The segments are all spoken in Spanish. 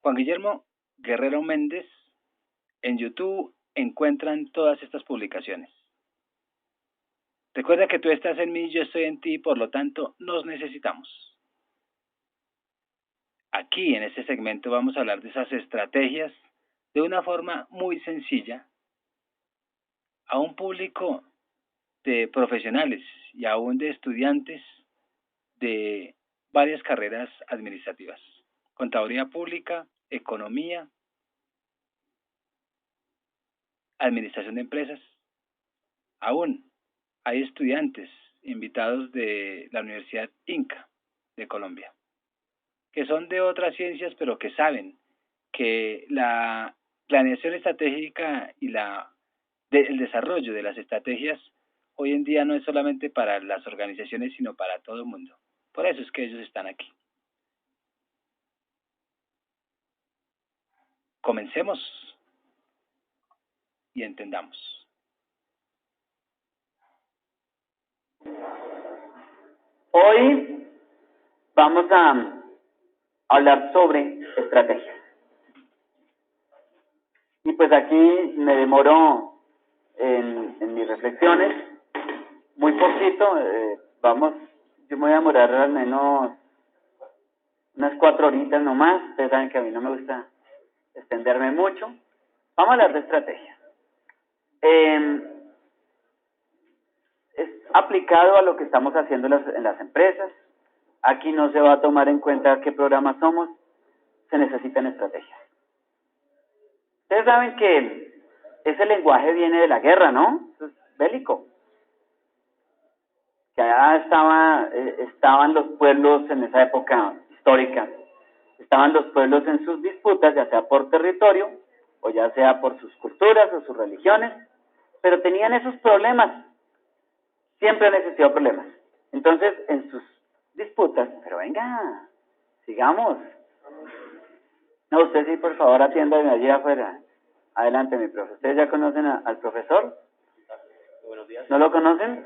Juan Guillermo Guerrero Méndez. En YouTube encuentran todas estas publicaciones. Recuerda que tú estás en mí, yo estoy en ti, por lo tanto, nos necesitamos. Aquí, en este segmento, vamos a hablar de esas estrategias de una forma muy sencilla a un público de profesionales y aún de estudiantes de varias carreras administrativas. Contaduría pública, economía, administración de empresas. Aún hay estudiantes invitados de la Universidad Inca de Colombia, que son de otras ciencias, pero que saben que la planeación estratégica y el desarrollo de las estrategias hoy en día no es solamente para las organizaciones, sino para todo el mundo. Por eso es que ellos están aquí. Comencemos y entendamos. Hoy vamos a hablar sobre estrategias. Y pues aquí me demoro en mis reflexiones muy poquito. Yo me voy a demorar al menos unas 4 horitas nomás. Ustedes saben que a mí no me gusta extenderme mucho. Vamos a hablar de estrategias. Es aplicado a lo que estamos haciendo en las empresas. Aquí no se va a tomar en cuenta qué programa somos, se necesitan estrategias. Ustedes saben que ese lenguaje viene de la guerra, ¿no? Eso es bélico. Que allá estaban los pueblos en esa época histórica, estaban los pueblos en sus disputas, ya sea por territorio, o ya sea por sus culturas o sus religiones, pero tenían esos problemas. Siempre han existido problemas. Entonces, en sus disputas, pero venga, sigamos. No, usted sí, por favor, atiéndame allí afuera. Adelante, mi profe. ¿Ustedes ya conocen al profesor? Buenos días. ¿No lo conocen?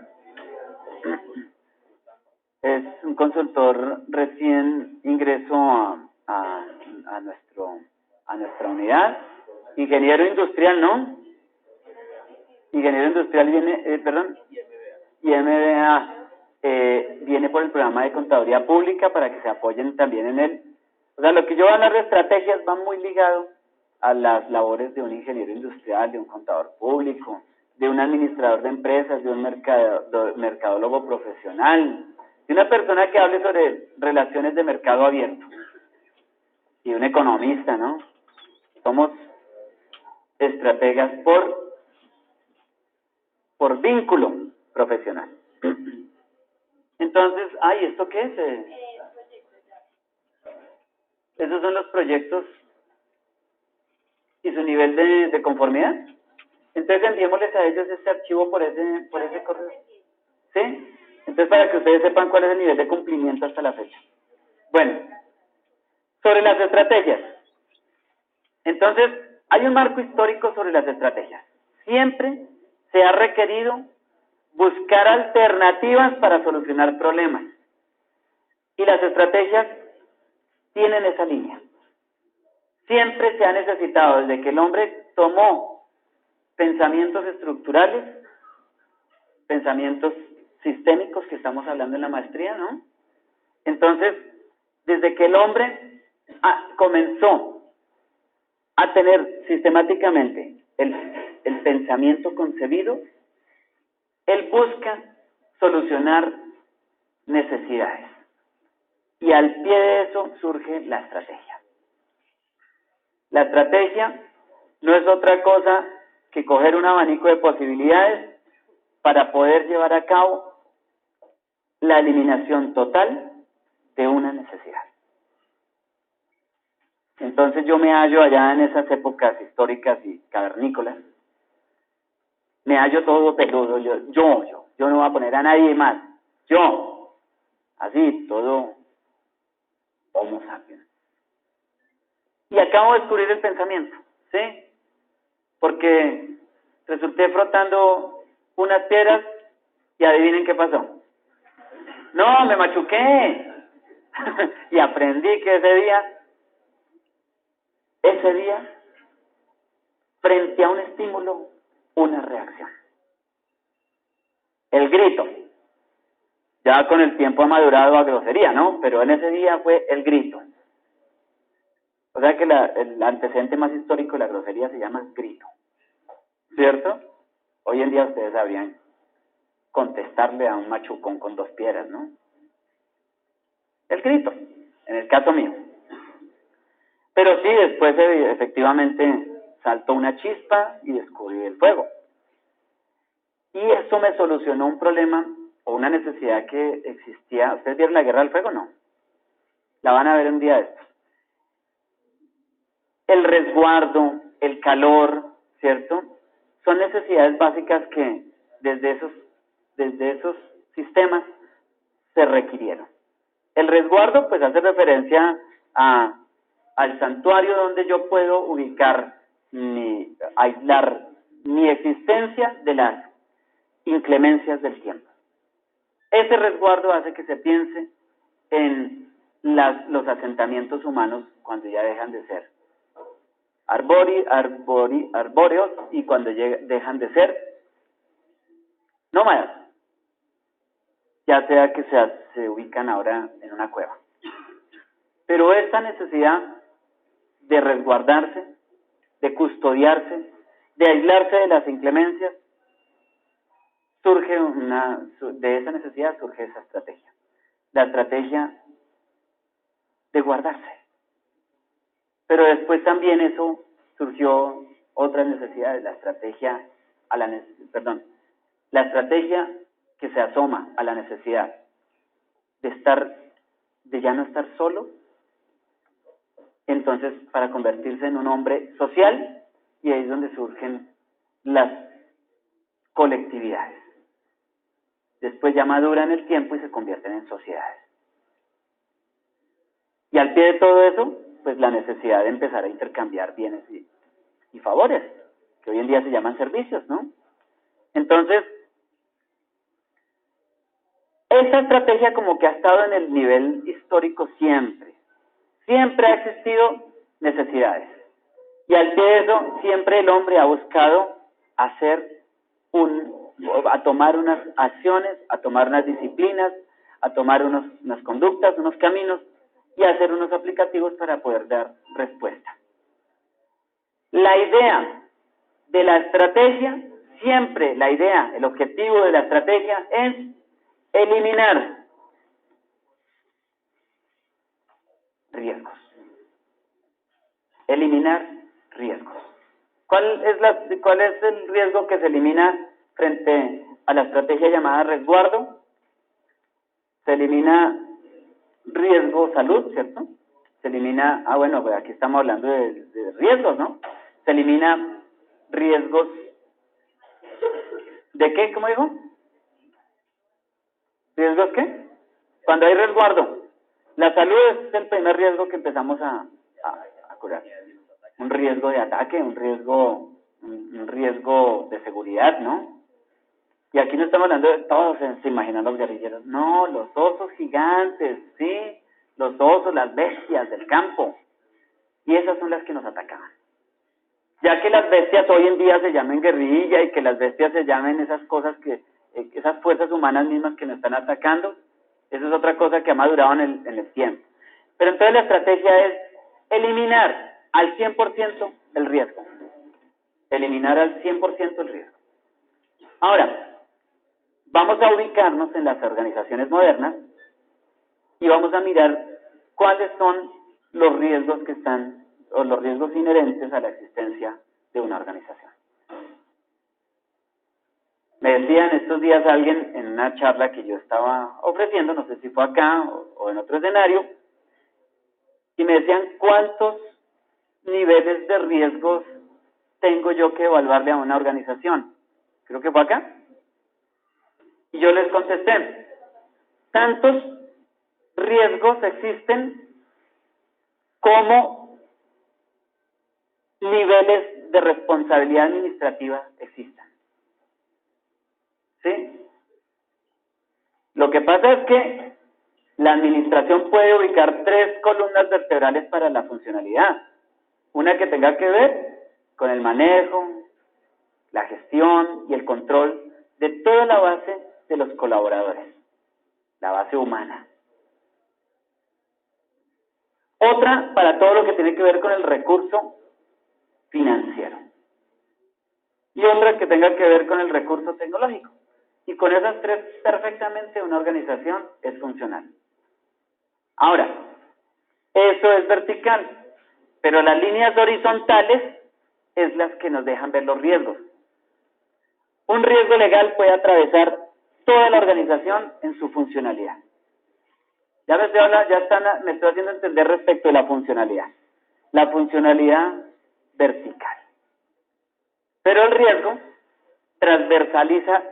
Es un consultor recién ingresó a nuestra unidad. Ingeniero industrial, ¿no? Ingeniero industrial viene, y MBA. Viene por el programa de contaduría pública para que se apoyen también en él. O sea, lo que yo voy a hablar de estrategias va muy ligado a las labores de un ingeniero industrial, de un contador público, de un administrador de empresas, de un mercadólogo profesional, de una persona que hable sobre relaciones de mercado abierto, y un economista, ¿no? Somos estrategas por vínculo profesional. Entonces, ¿esto qué es? Esos son los proyectos y su nivel de conformidad. Entonces enviémosles a ellos este archivo por ese correo. ¿Sí? Entonces, para que ustedes sepan cuál es el nivel de cumplimiento hasta la fecha. Bueno, sobre las estrategias. Entonces, hay un marco histórico sobre las estrategias. Siempre se ha requerido buscar alternativas para solucionar problemas. Y las estrategias tienen esa línea. Siempre se ha necesitado, desde que el hombre tomó pensamientos estructurales, pensamientos sistémicos, que estamos hablando en la maestría, ¿no? Entonces, desde que el hombre comenzó a tener sistemáticamente el pensamiento concebido, él busca solucionar necesidades. Y al pie de eso surge la estrategia. La estrategia no es otra cosa que coger un abanico de posibilidades para poder llevar a cabo la eliminación total de una necesidad. Entonces yo me hallo allá en esas épocas históricas y cavernícolas, me hallo todo peludo, yo no voy a poner a nadie más, yo, así, todo homo sapiens. Y acabo de descubrir el pensamiento, ¿sí? Porque resulté frotando unas piedras y adivinen qué pasó. No, me machuqué. Y aprendí que ese día ese día, frente a un estímulo, una reacción. El grito. Ya con el tiempo ha madurado a grosería, ¿no? Pero en ese día fue el grito. O sea que el antecedente más histórico de la grosería se llama grito. ¿Cierto? Hoy en día ustedes sabrían contestarle a un machucón con 2 piedras, ¿no? El grito, en el caso mío. Pero sí, después efectivamente saltó una chispa y descubrí el fuego. Y eso me solucionó un problema o una necesidad que existía. ¿Ustedes vieron la Guerra del Fuego? No. La van a ver un día de estos. El resguardo, el calor, ¿cierto? Son necesidades básicas que desde esos sistemas se requirieron. El resguardo pues hace referencia al santuario donde yo puedo ubicar, aislar mi existencia de las inclemencias del tiempo. Ese resguardo hace que se piense en los asentamientos humanos cuando ya dejan de ser arbóreos y cuando dejan de ser nómadas, ya sea que se ubican ahora en una cueva. Pero esta necesidad de resguardarse, de custodiarse, de aislarse de las inclemencias, de esa necesidad surge esa estrategia. La estrategia de guardarse. Pero después también eso surgió otras necesidades, la estrategia que se asoma a la necesidad de ya no estar solo, entonces para convertirse en un hombre social, y ahí es donde surgen las colectividades. Después ya maduran el tiempo y se convierten en sociedades. Y al pie de todo eso, pues la necesidad de empezar a intercambiar bienes y favores, que hoy en día se llaman servicios, ¿no? Entonces, esa estrategia como que ha estado en el nivel histórico siempre. Siempre ha existido necesidades. Y al pie de eso, siempre el hombre ha buscado a tomar unas acciones, a tomar unas disciplinas, a tomar unas conductas, unos caminos, y hacer unos aplicativos para poder dar respuesta. La idea de la estrategia, siempre el objetivo de la estrategia es eliminar riesgos. Eliminar riesgos. ¿Cuál es el riesgo que se elimina frente a la estrategia llamada resguardo? Se elimina riesgo salud, ¿cierto? Se elimina, pues aquí estamos hablando de riesgos, ¿no? Se elimina riesgos, ¿de qué? ¿Cómo dijo? ¿Riesgos qué? Cuando hay resguardo. La salud es el primer riesgo que empezamos a curar. Un riesgo de ataque, un riesgo de seguridad, ¿no? Y aquí no estamos hablando de todos, se imaginan los guerrilleros. No, los osos gigantes, sí, los osos, las bestias del campo. Y esas son las que nos atacaban. Ya que las bestias hoy en día se llamen guerrilla y que las bestias se llamen esas cosas esas fuerzas humanas mismas que nos están atacando, eso es otra cosa que ha madurado en el tiempo. Pero entonces la estrategia es eliminar al 100% el riesgo. Eliminar al 100% el riesgo. Ahora, vamos a ubicarnos en las organizaciones modernas y vamos a mirar cuáles son los riesgos los riesgos inherentes a la existencia de una organización. Me decía en estos días alguien en una charla que yo estaba ofreciendo, no sé si fue acá o en otro escenario, y me decían cuántos niveles de riesgos tengo yo que evaluarle a una organización. Creo que fue acá. Y yo les contesté, tantos riesgos existen como niveles de responsabilidad administrativa existan. ¿Sí? Lo que pasa es que la administración puede ubicar 3 columnas vertebrales para la funcionalidad. Una que tenga que ver con el manejo, la gestión y el control de toda la base de los colaboradores, la base humana. Otra para todo lo que tiene que ver con el recurso financiero. Y otra que tenga que ver con el recurso tecnológico. Y con esas tres, perfectamente una organización es funcional. Ahora, eso es vertical, pero las líneas horizontales es las que nos dejan ver los riesgos. Un riesgo legal puede atravesar toda la organización en su funcionalidad. Ya me estoy haciendo entender respecto de la funcionalidad. La funcionalidad vertical. Pero el riesgo transversaliza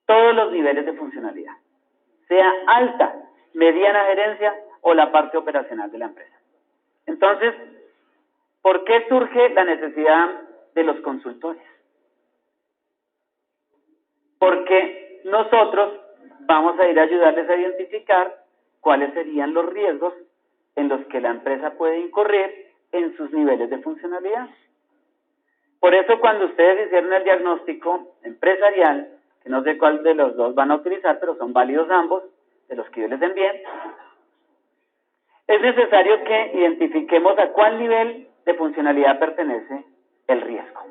todos los niveles de funcionalidad, sea alta, mediana gerencia o la parte operacional de la empresa. Entonces, ¿por qué surge la necesidad de los consultores? Porque nosotros vamos a ir a ayudarles a identificar cuáles serían los riesgos en los que la empresa puede incurrir en sus niveles de funcionalidad. Por eso cuando ustedes hicieron el diagnóstico empresarial, que no sé cuál de los dos van a utilizar, pero son válidos ambos, de los que yo les envié, es necesario que identifiquemos a cuál nivel de funcionalidad pertenece el riesgo.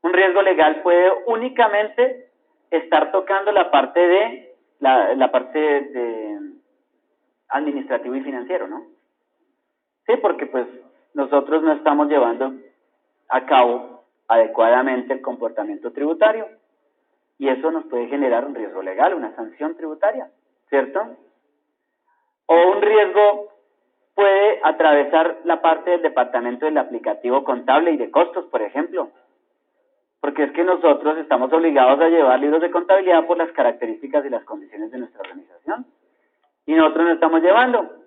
Un riesgo legal puede únicamente estar tocando la parte de la parte de administrativo y financiero, ¿no? Sí, porque pues nosotros no estamos llevando a cabo adecuadamente el comportamiento tributario y eso nos puede generar un riesgo legal, una sanción tributaria, ¿cierto? O un riesgo puede atravesar la parte del departamento del aplicativo contable y de costos, por ejemplo, porque es que nosotros estamos obligados a llevar libros de contabilidad por las características y las condiciones de nuestra organización y nosotros no estamos llevando,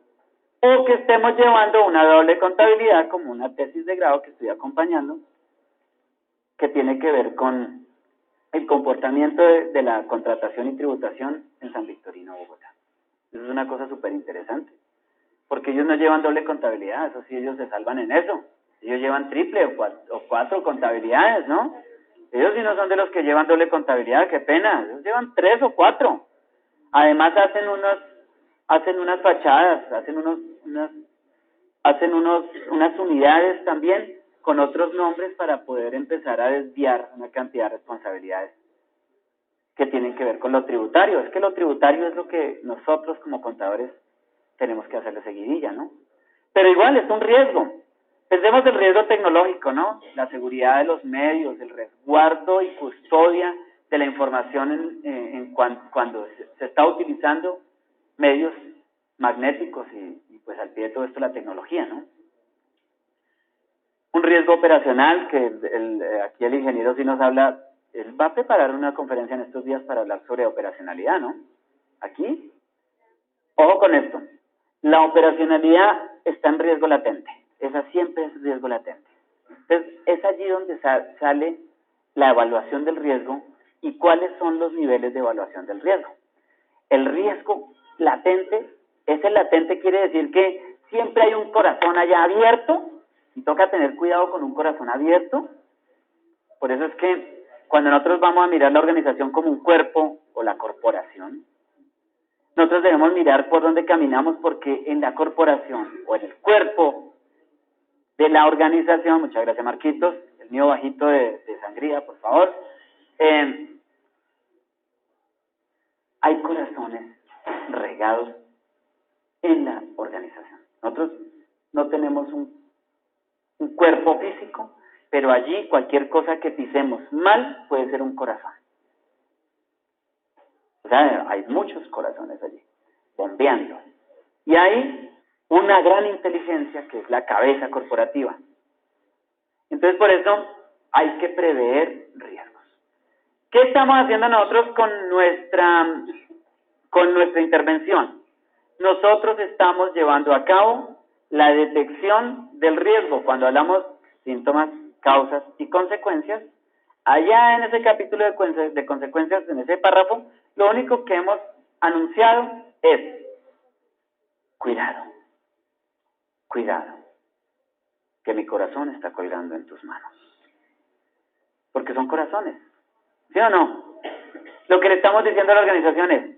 o que estemos llevando una doble contabilidad como una tesis de grado que estoy acompañando, que tiene que ver con el comportamiento de la contratación y tributación en San Victorino, Bogotá. Eso es una cosa súper interesante, porque ellos no llevan doble contabilidad, eso sí, ellos se salvan en eso. Ellos llevan triple o cuatro contabilidades, ¿no? Ellos sí no son de los que llevan doble contabilidad, qué pena, ellos llevan 3 o 4. Además hacen unas fachadas, unas unidades también con otros nombres para poder empezar a desviar una cantidad de responsabilidades que tienen que ver con lo tributario. Es que lo tributario es lo que nosotros como contadores tenemos que hacerle seguidilla, ¿no? Pero igual es un riesgo. Pensemos el riesgo tecnológico, ¿no? La seguridad de los medios, el resguardo y custodia de la información cuando se está utilizando medios magnéticos y pues al pie de todo esto la tecnología, ¿no? Un riesgo operacional que aquí el ingeniero sí nos habla, él va a preparar una conferencia en estos días para hablar sobre operacionalidad, ¿no? Aquí, ojo con esto, la operacionalidad está en riesgo latente, esa siempre es riesgo latente. Entonces, es allí donde sale la evaluación del riesgo y cuáles son los niveles de evaluación del riesgo. El riesgo latente, ese latente quiere decir que siempre hay un corazón allá abierto, y toca tener cuidado con un corazón abierto. Por eso es que cuando nosotros vamos a mirar la organización como un cuerpo o la corporación, nosotros debemos mirar por dónde caminamos, porque en la corporación o en el cuerpo de la organización, muchas gracias Marquitos, el mío bajito de sangría, por favor, hay corazones regados en la organización. Nosotros no tenemos un cuerpo físico, pero allí cualquier cosa que pisemos mal puede ser un corazón. O sea, hay muchos corazones allí, bombeando. Y hay una gran inteligencia que es la cabeza corporativa. Entonces, por eso hay que prever riesgos. ¿Qué estamos haciendo nosotros con nuestra intervención? Nosotros estamos llevando a cabo la detección del riesgo. Cuando hablamos síntomas, causas y consecuencias, allá en ese capítulo de consecuencias, en ese párrafo, lo único que hemos anunciado es cuidado, cuidado. que mi corazón está colgando en tus manos. Porque son corazones. ¿Sí o no? Lo que le estamos diciendo a la organización es,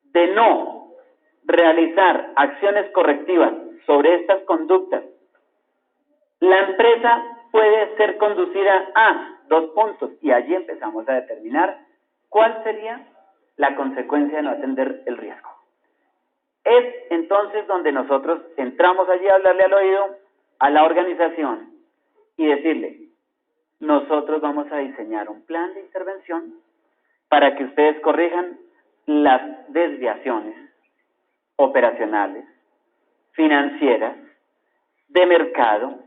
de no realizar acciones correctivas sobre estas conductas, la empresa puede ser conducida a 2 puntos, y allí empezamos a determinar cuál sería la consecuencia de no atender el riesgo. Es entonces donde nosotros entramos allí a hablarle al oído a la organización y decirle, nosotros vamos a diseñar un plan de intervención para que ustedes corrijan las desviaciones operacionales, financieras, de mercado,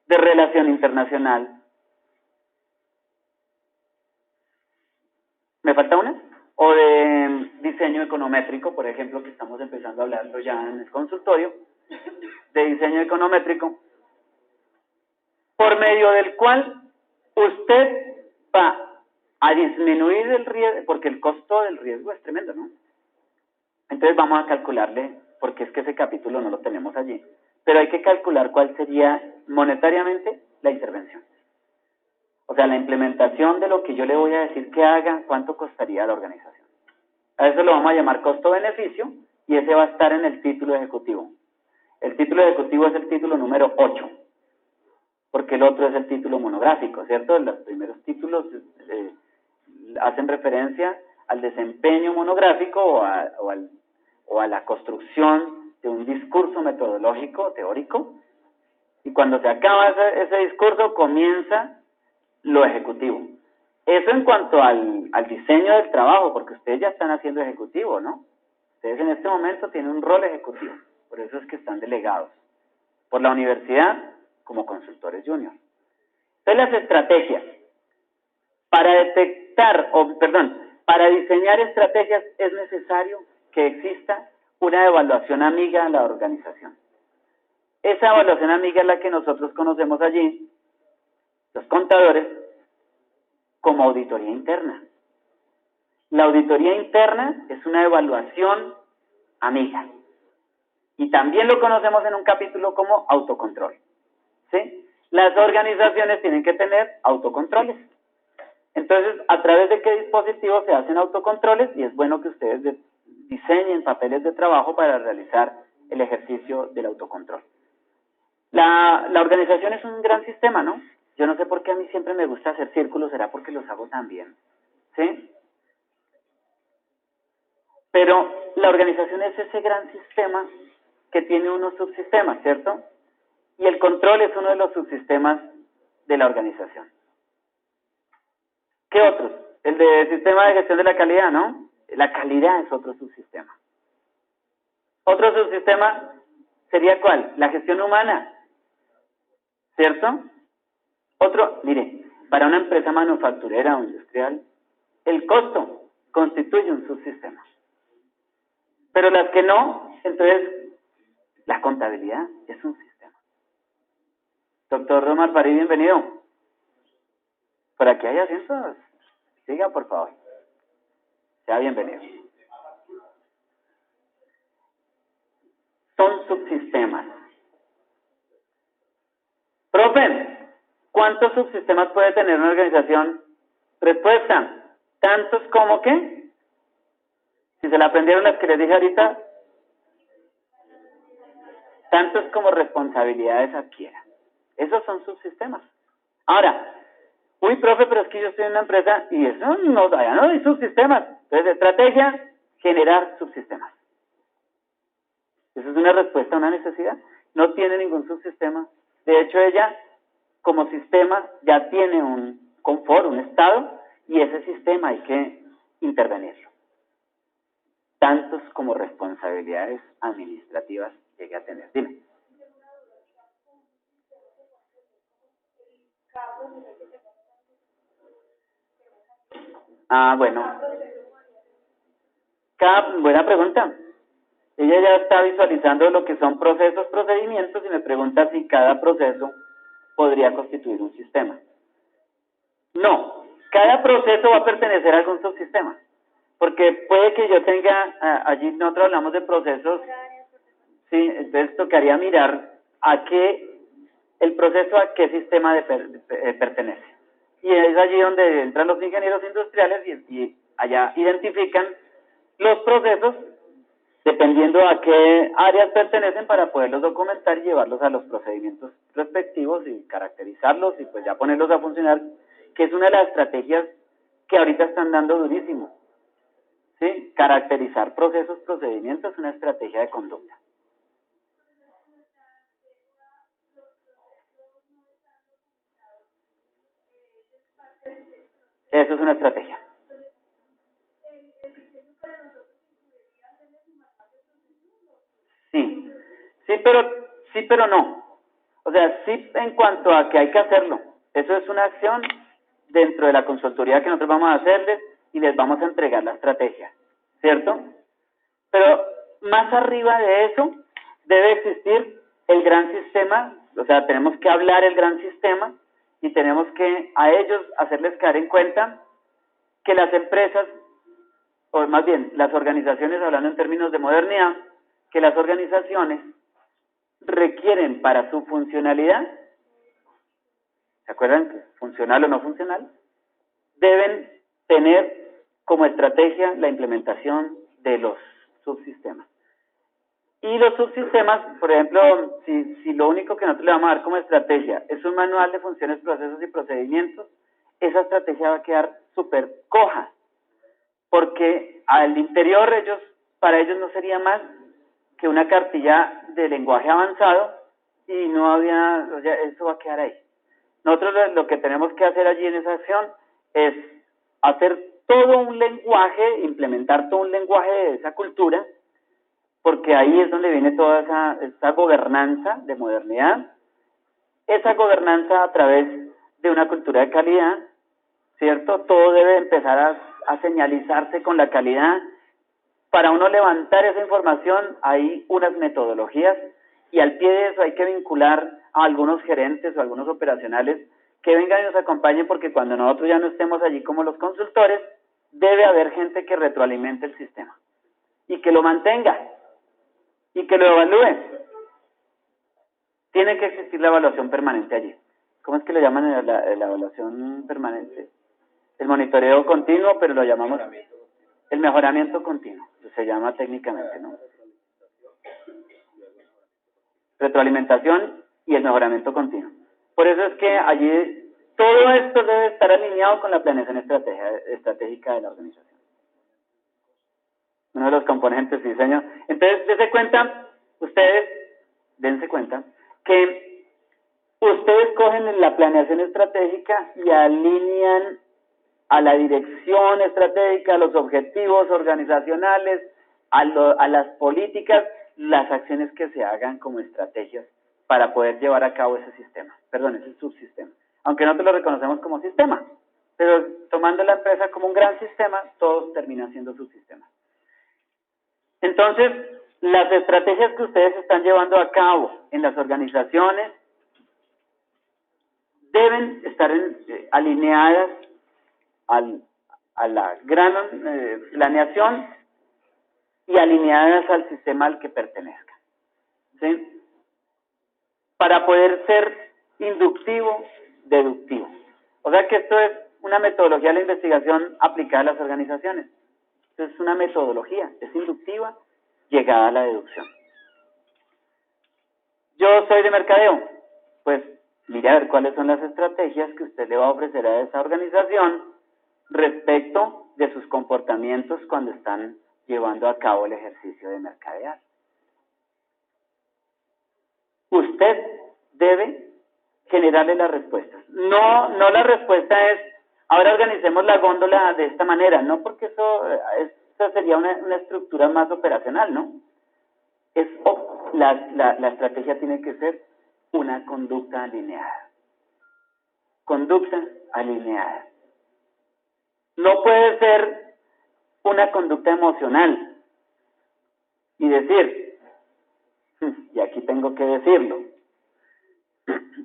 de relación internacional. ¿Me falta una? O de diseño econométrico, por ejemplo, que estamos empezando a hablarlo ya en el consultorio, de diseño econométrico, por medio del cual usted va a disminuir el riesgo, porque el costo del riesgo es tremendo, ¿no? Entonces vamos a calcularle, porque es que ese capítulo no lo tenemos allí, pero hay que calcular cuál sería monetariamente la intervención. O sea, la implementación de lo que yo le voy a decir que haga, cuánto costaría a la organización. A eso lo vamos a llamar costo-beneficio, y ese va a estar en el título ejecutivo. El título ejecutivo es el título número 8, porque el otro es el título monográfico, ¿cierto? Los primeros títulos hacen referencia al desempeño monográfico o a la construcción de un discurso metodológico, teórico, y cuando se acaba ese discurso comienza lo ejecutivo. Eso en cuanto al diseño del trabajo, porque ustedes ya están haciendo ejecutivo, ¿no? Ustedes en este momento tienen un rol ejecutivo, por eso es que están delegados por la universidad como consultores junior. Entonces las estrategias, para diseñar estrategias es necesario que exista una evaluación amiga a la organización. Esa evaluación amiga es la que nosotros conocemos allí, los contadores, como auditoría interna. La auditoría interna es una evaluación amiga. Y también lo conocemos en un capítulo como autocontrol. ¿Sí? Las organizaciones tienen que tener autocontroles. Entonces, ¿a través de qué dispositivos se hacen autocontroles? Y es bueno que ustedes diseñen papeles de trabajo para realizar el ejercicio del autocontrol. La organización es un gran sistema, ¿no? Yo no sé por qué a mí siempre me gusta hacer círculos, será porque los hago tan bien, ¿sí? Pero la organización es ese gran sistema que tiene unos subsistemas, ¿cierto? Y el control es uno de los subsistemas de la organización. ¿Qué otros? El de sistema de gestión de la calidad, ¿no? La calidad es otro subsistema. Otro subsistema sería ¿cuál? La gestión humana, ¿cierto? Otro, mire, para una empresa manufacturera o industrial, el costo constituye un subsistema. Pero las que no, entonces, la contabilidad es un sistema. Doctor Romar Farid, bienvenido. Por aquí hay asientos. Siga, por favor. Sea bienvenido. Son subsistemas. Profe, ¿cuántos subsistemas puede tener una organización? Respuesta, tantos como que, si se la aprendieron las que les dije ahorita, tantos como responsabilidades adquiera. Esos son subsistemas. Ahora, uy, profe, pero es que yo estoy en una empresa y eso no hay subsistemas. Entonces, estrategia, generar subsistemas. Esa es una respuesta a una necesidad. No tiene ningún subsistema. De hecho, ella, como sistema, ya tiene un confort, un estado, y ese sistema hay que intervenirlo. Tantos como responsabilidades administrativas llegue a tener. Dime. Bueno. Buena pregunta. Ella ya está visualizando lo que son procesos, procedimientos, y me pregunta si cada proceso podría constituir un sistema. No, cada proceso va a pertenecer a algún subsistema, porque puede que yo tenga, allí nosotros hablamos de procesos, sí, entonces tocaría mirar a qué el proceso a qué sistema pertenece. Y es allí donde entran los ingenieros industriales y allá identifican los procesos dependiendo a qué áreas pertenecen para poderlos documentar y llevarlos a los procedimientos respectivos y caracterizarlos y pues ya ponerlos a funcionar, que es una de las estrategias que ahorita están dando durísimo. ¿Sí? Caracterizar procesos, procedimientos, es una estrategia de conducta. Eso es una estrategia. Sí, sí, pero no. O sea, sí en cuanto a que hay que hacerlo. Eso es una acción dentro de la consultoría que nosotros vamos a hacerles y les vamos a entregar la estrategia, ¿cierto? Pero más arriba de eso debe existir el gran sistema, o sea, tenemos que hablar el gran sistema y tenemos que a ellos hacerles caer en cuenta que las empresas, o más bien las organizaciones, hablando en términos de modernidad, que las organizaciones requieren para su funcionalidad, ¿se acuerdan que funcional o no funcional? Deben tener como estrategia la implementación de los subsistemas. Y los subsistemas, por ejemplo, si lo único que nosotros le vamos a dar como estrategia es un manual de funciones, procesos y procedimientos, esa estrategia va a quedar súper coja, porque al interior para ellos no sería más que una cartilla de lenguaje avanzado y no había, o sea, eso va a quedar ahí. Nosotros lo que tenemos que hacer allí en esa acción es hacer todo un lenguaje, implementar todo un lenguaje de esa cultura, porque ahí es donde viene toda esa gobernanza de modernidad, esa gobernanza a través de una cultura de calidad, ¿cierto? Todo debe empezar a señalizarse con la calidad. Para uno levantar esa información hay unas metodologías y al pie de eso hay que vincular a algunos gerentes o algunos operacionales que vengan y nos acompañen, porque cuando nosotros ya no estemos allí como los consultores, debe haber gente que retroalimente el sistema y que lo mantenga y que lo evalúe. Tiene que existir la evaluación permanente allí. ¿Cómo es que lo llaman la evaluación permanente? El monitoreo continuo, pero lo llamamos el mejoramiento continuo, se llama técnicamente, ¿no? Retroalimentación y el mejoramiento continuo. Por eso es que allí todo esto debe estar alineado con la planeación estratégica de la organización. Uno de los componentes, sí, señor. Entonces, dense cuenta que ustedes cogen la planeación estratégica y alinean a la dirección estratégica, a los objetivos organizacionales, a las políticas, las acciones que se hagan como estrategias para poder llevar a cabo ese subsistema. Aunque nosotros lo reconocemos como sistema, pero tomando la empresa como un gran sistema, todos terminan siendo subsistemas. Entonces, las estrategias que ustedes están llevando a cabo en las organizaciones deben estar alineadas a la gran planeación y alineadas al sistema al que pertenezcan, ¿sí? Para poder ser inductivo, deductivo. O sea que esto es una metodología de la investigación aplicada a las organizaciones. Esto es una metodología, es inductiva, llegada a la deducción. Yo soy de mercadeo, pues mire a ver cuáles son las estrategias que usted le va a ofrecer a esa organización respecto de sus comportamientos cuando están llevando a cabo el ejercicio de mercadear. Usted debe generarle las respuestas. No la respuesta es, ahora organicemos la góndola de esta manera, no, porque eso sería una estructura más operacional, ¿no? La estrategia tiene que ser una conducta alineada. Conducta alineada. No puede ser una conducta emocional y decir, y aquí tengo que decirlo,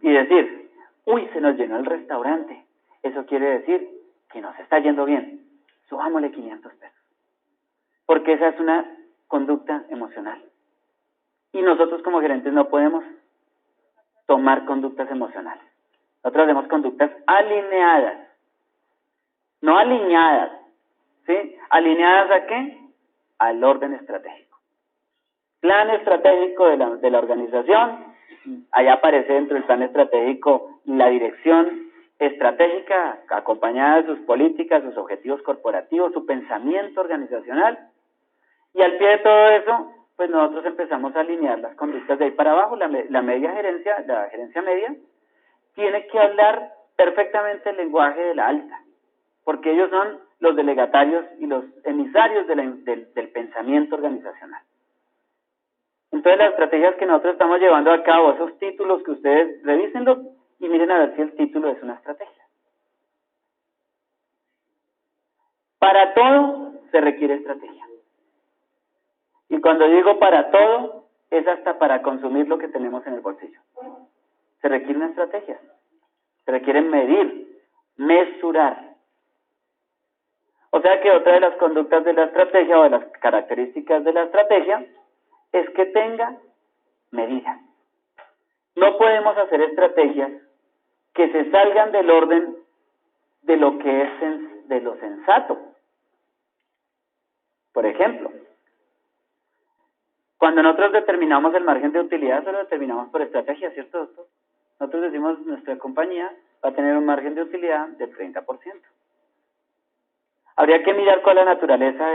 y decir, uy, se nos llenó el restaurante. Eso quiere decir que nos está yendo bien. Subámosle 500 pesos. Porque esa es una conducta emocional. Y nosotros como gerentes no podemos tomar conductas emocionales. Nosotros hacemos conductas alineadas, no alineadas, ¿sí? ¿Alineadas a qué? Al orden estratégico. Plan estratégico de la organización, ahí aparece dentro del plan estratégico la dirección estratégica acompañada de sus políticas, sus objetivos corporativos, su pensamiento organizacional, y al pie de todo eso, pues nosotros empezamos a alinear las conductas de ahí para abajo. La media gerencia, la gerencia media, tiene que hablar perfectamente el lenguaje de la alta, porque ellos son los delegatarios y los emisarios del pensamiento organizacional. Entonces las estrategias que nosotros estamos llevando a cabo, esos títulos que ustedes revísenlos y miren a ver si el título es una estrategia. Para todo se requiere estrategia. Y cuando digo para todo, es hasta para consumir lo que tenemos en el bolsillo. Se requiere una estrategia. Se requiere medir, mesurar. O sea que otra de las conductas de la estrategia o de las características de la estrategia es que tenga medida. No podemos hacer estrategias que se salgan del orden de lo que es de lo sensato. Por ejemplo, cuando nosotros determinamos el margen de utilidad, eso lo determinamos por estrategia, ¿cierto, doctor? Nosotros decimos, nuestra compañía va a tener un margen de utilidad del 30%. Habría que mirar cuál es la naturaleza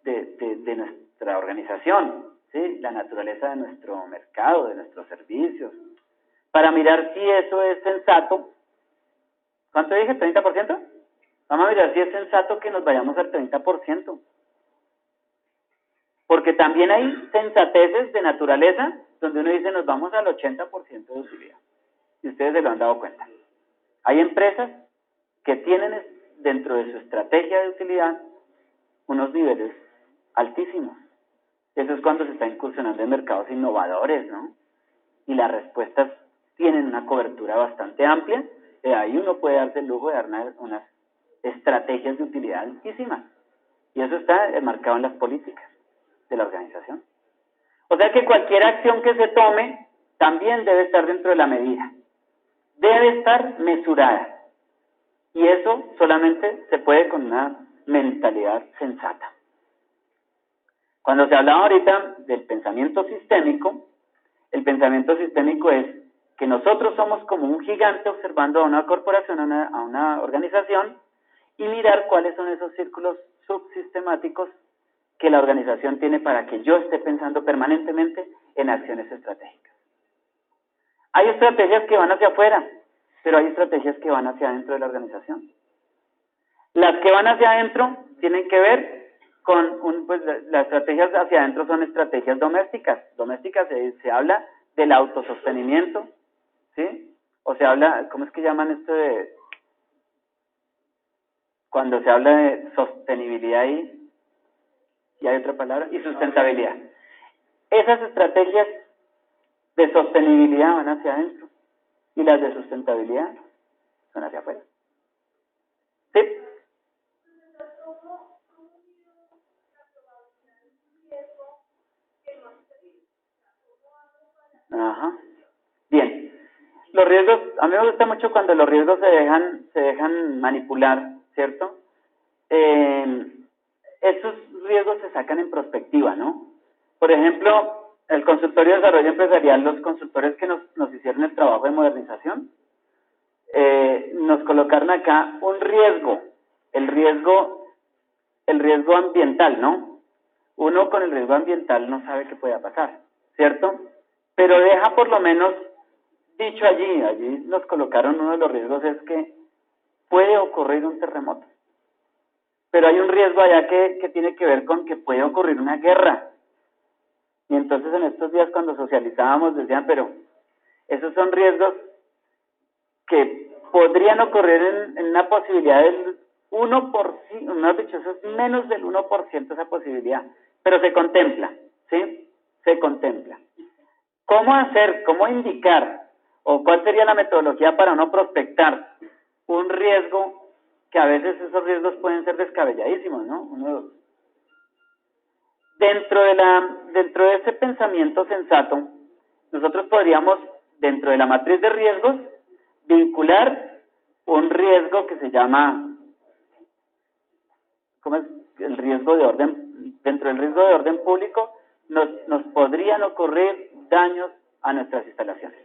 de nuestra organización, ¿sí? La naturaleza de nuestro mercado, de nuestros servicios, para mirar si eso es sensato. ¿Cuánto dije? ¿30%? Vamos a mirar si es sensato que nos vayamos al 30%. Porque también hay sensateces de naturaleza donde uno dice nos vamos al 80% de utilidad. Y ustedes se lo han dado cuenta. Hay empresas que tienen dentro de su estrategia de utilidad unos niveles altísimos. Eso es cuando se está incursionando en mercados innovadores, ¿no? Y las respuestas tienen una cobertura bastante amplia. Ahí uno puede darse el lujo de dar unas estrategias de utilidad altísimas. Y eso está enmarcado en las políticas de la organización. O sea que cualquier acción que se tome también debe estar dentro de la medida. Debe estar mesurada. Y eso solamente se puede con una mentalidad sensata. Cuando se hablaba ahorita del pensamiento sistémico, el pensamiento sistémico es que nosotros somos como un gigante observando a una corporación, a una organización, y mirar cuáles son esos círculos subsistemáticos que la organización tiene para que yo esté pensando permanentemente en acciones estratégicas. Hay estrategias que van hacia afuera, pero hay estrategias que van hacia adentro de la organización. Las que van hacia adentro tienen que ver con, pues las estrategias hacia adentro son estrategias domésticas. Domésticas se habla del autosostenimiento, ¿sí? O se habla, ¿cómo es que llaman esto de cuando se habla de sostenibilidad y hay otra palabra, y sustentabilidad? Esas estrategias de sostenibilidad van hacia adentro y las de sustentabilidad son hacia afuera. ¿Sí? Ajá. Bien. Los riesgos, a mí me gusta mucho cuando los riesgos se dejan manipular, ¿cierto? Esos riesgos se sacan en perspectiva, ¿no? Por ejemplo, el consultorio de desarrollo empresarial, los consultores que nos hicieron el trabajo de modernización, nos colocaron acá un riesgo, el riesgo ambiental, ¿no? Uno con el riesgo ambiental no sabe qué pueda pasar, ¿cierto? Pero deja por lo menos dicho allí nos colocaron uno de los riesgos es que puede ocurrir un terremoto. Pero hay un riesgo allá que tiene que ver con que puede ocurrir una guerra. Y entonces en estos días cuando socializábamos decían, pero esos son riesgos que podrían ocurrir en una posibilidad del 1%, no dicho, eso es menos del 1% esa posibilidad, pero se contempla, ¿sí? Se contempla. ¿Cómo hacer, cómo indicar, o cuál sería la metodología para no prospectar un riesgo que a veces esos riesgos pueden ser descabelladísimos, ¿no? Dentro de ese pensamiento sensato, nosotros podríamos dentro de la matriz de riesgos, vincular un riesgo que se llama, ¿cómo es? El riesgo de orden, dentro del riesgo de orden público, nos podrían ocurrir daños a nuestras instalaciones.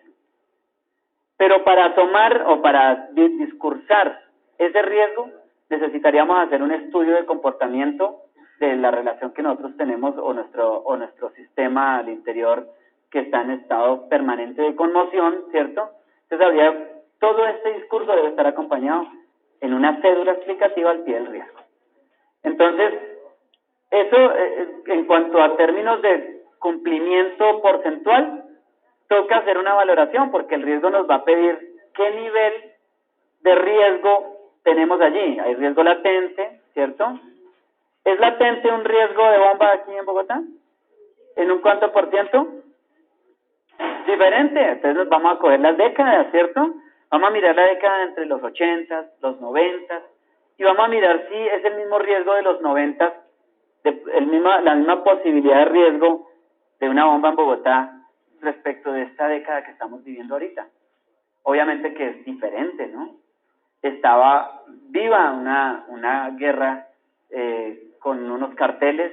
Pero para tomar o para discursar ese riesgo, necesitaríamos hacer un estudio de comportamiento de la relación que nosotros tenemos o nuestro sistema al interior que está en estado permanente de conmoción, ¿cierto? Entonces todo este discurso debe estar acompañado en una cédula explicativa al pie del riesgo. Entonces, eso en cuanto a términos de cumplimiento porcentual, toca hacer una valoración porque el riesgo nos va a pedir qué nivel de riesgo tenemos allí. Hay riesgo latente, ¿cierto? ¿Es latente un riesgo de bomba aquí en Bogotá? ¿En un cuánto por ciento? Diferente. Entonces vamos a coger las décadas, ¿cierto? Vamos a mirar la década entre los 80, los 90, y vamos a mirar si es el mismo riesgo de los 90, la misma posibilidad de riesgo de una bomba en Bogotá respecto de esta década que estamos viviendo ahorita. Obviamente que es diferente, ¿no? Estaba viva una guerra con unos carteles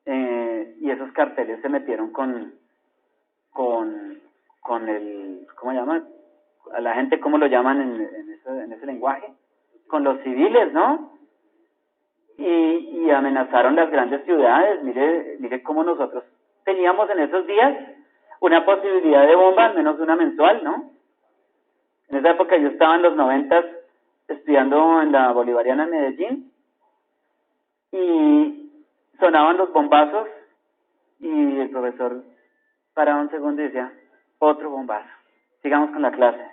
y esos carteles se metieron con el, ¿cómo llaman? A la gente, ¿cómo lo llaman en ese lenguaje? Con los civiles, ¿no? Y amenazaron las grandes ciudades. Mire cómo nosotros teníamos en esos días una posibilidad de bomba, al menos una mensual, ¿no? En esa época yo estaba en los 90 estudiando en la Bolivariana en Medellín y sonaban los bombazos y el profesor paraba un segundo y decía, otro bombazo, sigamos con la clase.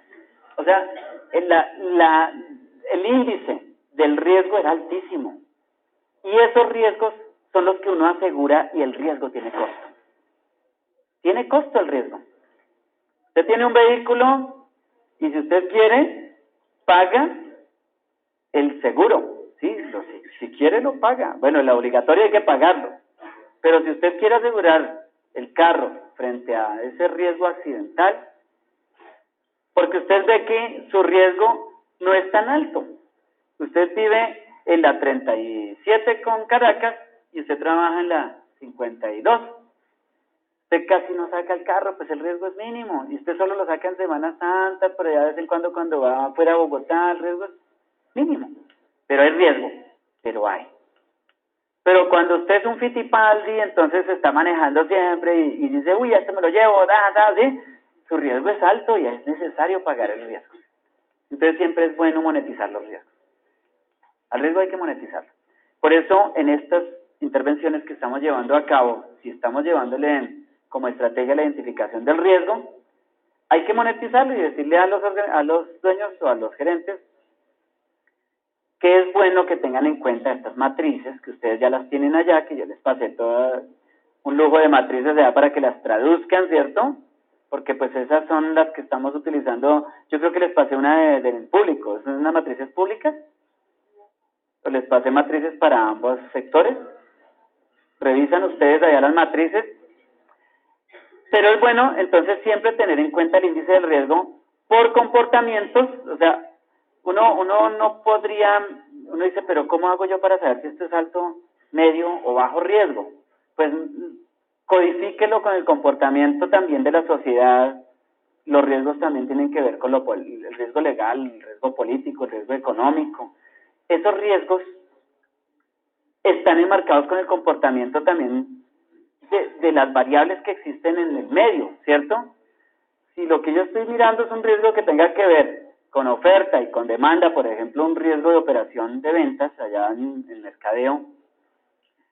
O sea, el índice del riesgo era altísimo y esos riesgos son los que uno asegura y el riesgo tiene costo. Tiene costo el riesgo. Usted tiene un vehículo y si usted quiere, paga el seguro. ¿Sí? Si quiere, lo paga. Bueno, el obligatorio hay que pagarlo. Pero si usted quiere asegurar el carro frente a ese riesgo accidental, porque usted ve que su riesgo no es tan alto. Usted vive en la 37 con Caracas y usted trabaja en la 52. Usted casi no saca el carro, pues el riesgo es mínimo. Y usted solo lo saca en Semana Santa, pero ya de vez en cuando va fuera a Bogotá, el riesgo es mínimo. Pero hay riesgo, pero hay. Pero cuando usted es un Fittipaldi, entonces se está manejando siempre y dice, uy, este me lo llevo, ¿sí? Su riesgo es alto y es necesario pagar el riesgo. Entonces siempre es bueno monetizar los riesgos. Al riesgo hay que monetizarlo. Por eso, en estas intervenciones que estamos llevando a cabo, si estamos llevándole como estrategia la identificación del riesgo, hay que monetizarlo y decirle a los dueños o a los gerentes que es bueno que tengan en cuenta estas matrices, que ustedes ya las tienen allá, que yo les pasé todo un lujo de matrices allá para que las traduzcan, ¿cierto? Porque pues esas son las que estamos utilizando. Yo creo que les pasé una del público. ¿Son unas matrices públicas? ¿O les pasé matrices para ambos sectores? Revisan ustedes allá las matrices. Pero es bueno entonces siempre tener en cuenta el índice del riesgo por comportamientos. O sea, uno no podría, uno dice, pero ¿cómo hago yo para saber si esto es alto, medio o bajo riesgo? Pues codifíquelo con el comportamiento también de la sociedad. Los riesgos también tienen que ver con el riesgo legal, el riesgo político, el riesgo económico. Esos riesgos están enmarcados con el comportamiento también de las variables que existen en el medio, ¿cierto? Si lo que yo estoy mirando es un riesgo que tenga que ver con oferta y con demanda, por ejemplo, un riesgo de operación de ventas allá en el mercadeo,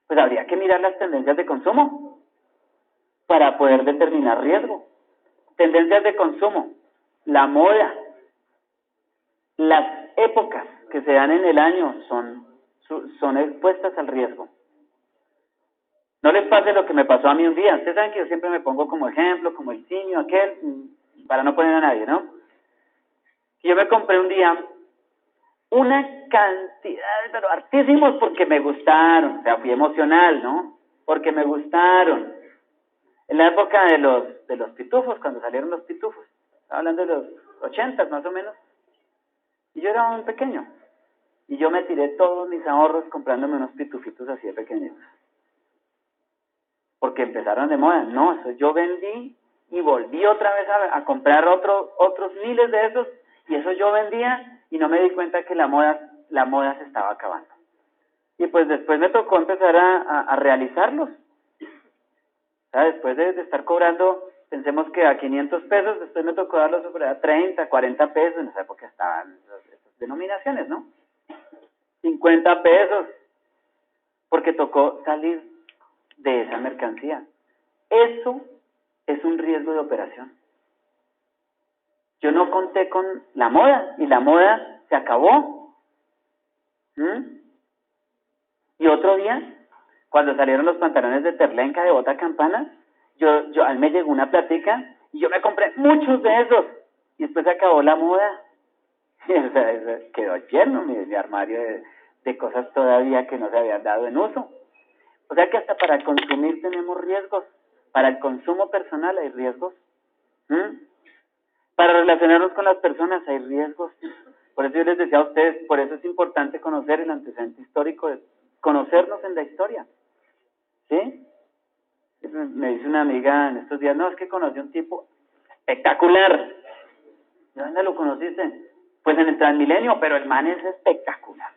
pues habría que mirar las tendencias de consumo para poder determinar riesgo. Tendencias de consumo, la moda, las épocas que se dan en el año son expuestas al riesgo. No les pase lo que me pasó a mí un día. Ustedes saben que yo siempre me pongo como ejemplo, como el simio, aquel, para no poner a nadie, ¿no? Yo me compré un día una cantidad, pero hartísimos porque me gustaron. O sea, fui emocional, ¿no? Porque me gustaron. En la época de los pitufos, cuando salieron los pitufos, estaba hablando de los 80 más o menos, y yo era un pequeño, y yo me tiré todos mis ahorros comprándome unos pitufitos así de pequeñitos, porque empezaron de moda. No, eso yo vendí y volví otra vez a comprar otros miles de esos, y eso yo vendía y no me di cuenta que la moda se estaba acabando. Y pues después me tocó empezar a realizarlos. O sea, después de estar cobrando, pensemos que a 500 pesos, después me tocó darlos a 30, 40 pesos, en esa época estaban esas denominaciones, ¿no? 50 pesos, porque tocó salir de esa mercancía. Eso es un riesgo de operación. Yo no conté con la moda, y la moda se acabó. Y otro día, cuando salieron los pantalones de Terlenca de bota campana, a mí me llegó una plática y yo me compré muchos de esos. Y después se acabó la moda. O sea, eso quedó lleno mi armario de cosas todavía que no se habían dado en uso. O sea que hasta para consumir tenemos riesgos. Para el consumo personal hay riesgos. Para relacionarnos con las personas hay riesgos. Por eso yo les decía a ustedes, por eso es importante conocer el antecedente histórico, conocernos en la historia. ¿Sí? Me dice una amiga en estos días, no, es que conocí un tipo espectacular. ¿De dónde lo conociste? Pues en el Transmilenio, pero el man es espectacular.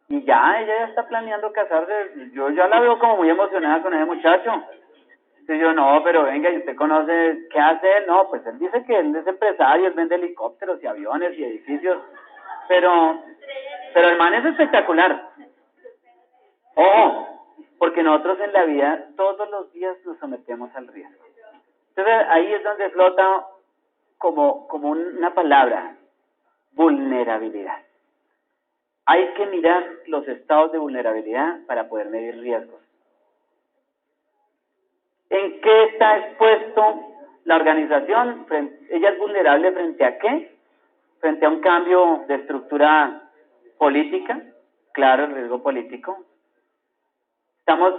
Y ella ya está planeando casarse. Yo ya la veo como muy emocionada con ese muchacho. Entonces yo, no, pero venga, ¿y usted conoce qué hace él? No, pues él dice que él es empresario, él vende helicópteros y aviones y edificios, pero el man es espectacular. Ojo, porque nosotros en la vida todos los días nos sometemos al riesgo. Entonces ahí es donde flota como una palabra, vulnerabilidad. Hay que mirar los estados de vulnerabilidad para poder medir riesgos. ¿En qué está expuesto la organización? ¿Ella es vulnerable frente a qué? Frente a un cambio de estructura política, claro, el riesgo político. Estamos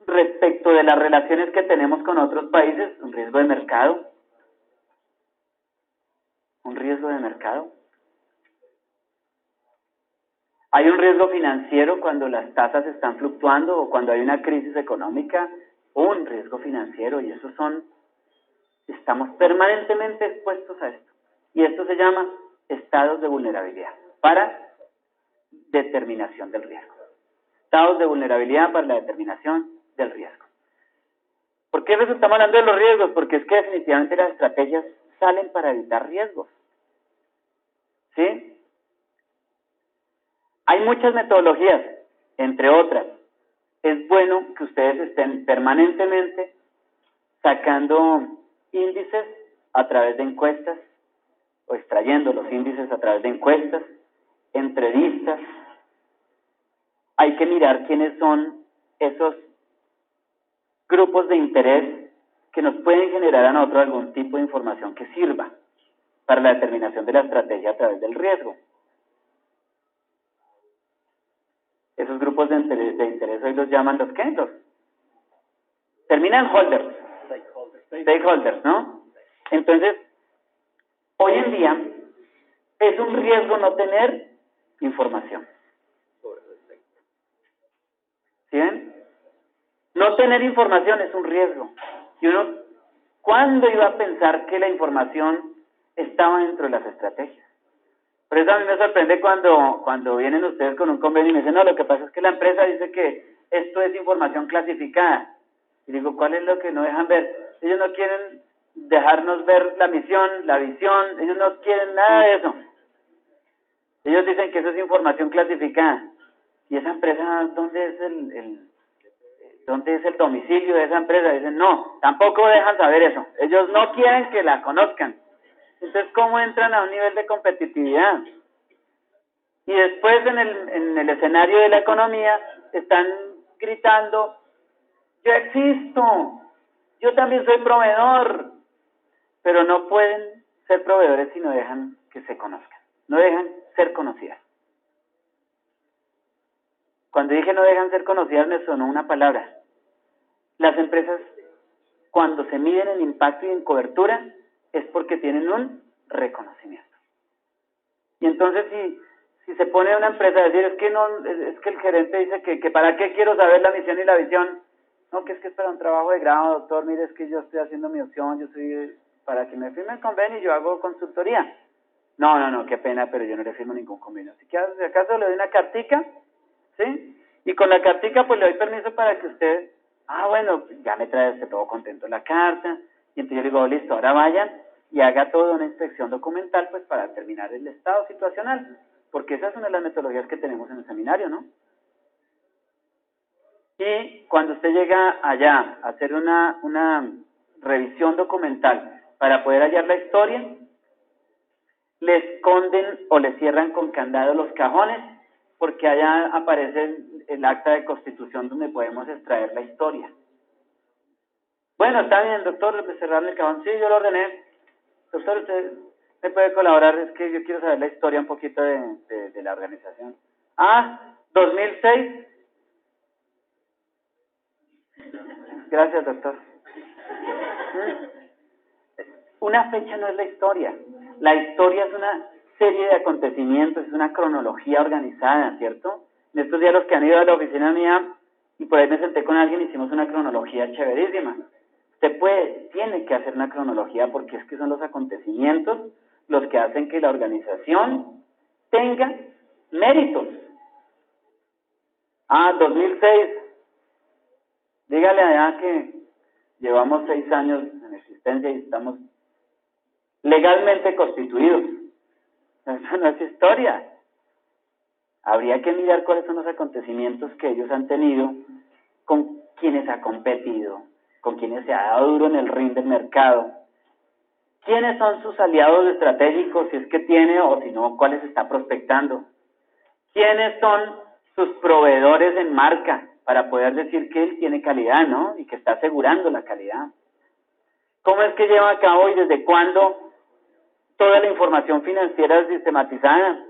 respecto de las relaciones que tenemos con otros países, un riesgo de mercado. Un riesgo de mercado. Hay un riesgo financiero cuando las tasas están fluctuando o cuando hay una crisis económica, un riesgo financiero, y estamos permanentemente expuestos a esto. Y esto se llama estados de vulnerabilidad para determinación del riesgo. Estados de vulnerabilidad para la determinación del riesgo. ¿Por qué estamos hablando de los riesgos? Porque es que definitivamente las estrategias salen para evitar riesgos. ¿Sí? Hay muchas metodologías, entre otras. Es bueno que ustedes estén permanentemente sacando índices a través de encuestas, o extrayendo los índices a través de encuestas, entrevistas. Hay que mirar quiénes son esos grupos de interés que nos pueden generar a nosotros algún tipo de información que sirva para la determinación de la estrategia a través del riesgo. Esos grupos de interés hoy los llaman los ¿qué? Terminan holders. Stakeholders, ¿no? Entonces, hoy en día es un riesgo no tener información. ¿Sí ven? No tener información es un riesgo. Y uno, ¿cuándo iba a pensar que la información estaba dentro de las estrategias? Por eso a mí me sorprende cuando vienen ustedes con un convenio y me dicen, no, lo que pasa es que la empresa dice que esto es información clasificada. Y digo, ¿cuál es lo que no dejan ver? Ellos no quieren dejarnos ver la misión, la visión, ellos no quieren nada de eso. Ellos dicen que eso es información clasificada. ¿Y esa empresa dónde es el domicilio de esa empresa? Dicen, no, tampoco dejan saber eso. Ellos no quieren que la conozcan. Entonces, ¿cómo entran a un nivel de competitividad? Y después en el escenario de la economía están gritando, yo existo, yo también soy proveedor, pero no pueden ser proveedores si no dejan que se conozcan, no dejan ser conocidas. Cuando dije no dejan ser conocidas me sonó una palabra, Las empresas, cuando se miden en impacto y en cobertura, es porque tienen un reconocimiento. Y entonces, si se pone una empresa a decir, es que el gerente dice que para qué quiero saber la misión y la visión, no, que es para un trabajo de grado, doctor, mire, es que yo estoy haciendo mi opción, yo soy para que me firme el convenio y yo hago consultoría. No, qué pena, pero yo no le firmo ningún convenio. Si acaso le doy una cartica, ¿sí? Y con la cartica pues le doy permiso para que usted, bueno, ya me trae usted todo contento la carta, y entonces yo le digo, listo, ahora vayan y haga toda una inspección documental pues para terminar el estado situacional, porque esa es una de las metodologías que tenemos en el seminario, ¿no? Y cuando usted llega allá a hacer una revisión documental para poder hallar la historia, le esconden o le cierran con candado los cajones, porque allá aparece el acta de constitución donde podemos extraer la historia. Bueno, está bien, doctor, me cerraron el cajón. Sí, yo lo ordené. Doctor, usted me puede colaborar, es que yo quiero saber la historia un poquito de la organización. 2006. Gracias, doctor. Una fecha no es la historia. La historia es una serie de acontecimientos, es una cronología organizada, ¿cierto? En estos días los que han ido a la oficina mía, y por ahí me senté con alguien, hicimos una cronología chéverísima. Usted tiene que hacer una cronología porque es que son los acontecimientos los que hacen que la organización tenga méritos. 2006. Dígale allá que llevamos 6 años en existencia y estamos legalmente constituidos. Eso no es historia. Habría que mirar cuáles son los acontecimientos que ellos han tenido, con quienes ha competido, con quienes se ha dado duro en el ring del mercado, quiénes son sus aliados estratégicos, si es que tiene, o si no, cuáles está prospectando, quiénes son sus proveedores en marca, para poder decir que él tiene calidad, ¿no? Y que está asegurando la calidad. ¿Cómo es que lleva a cabo y desde cuándo toda la información financiera sistematizada?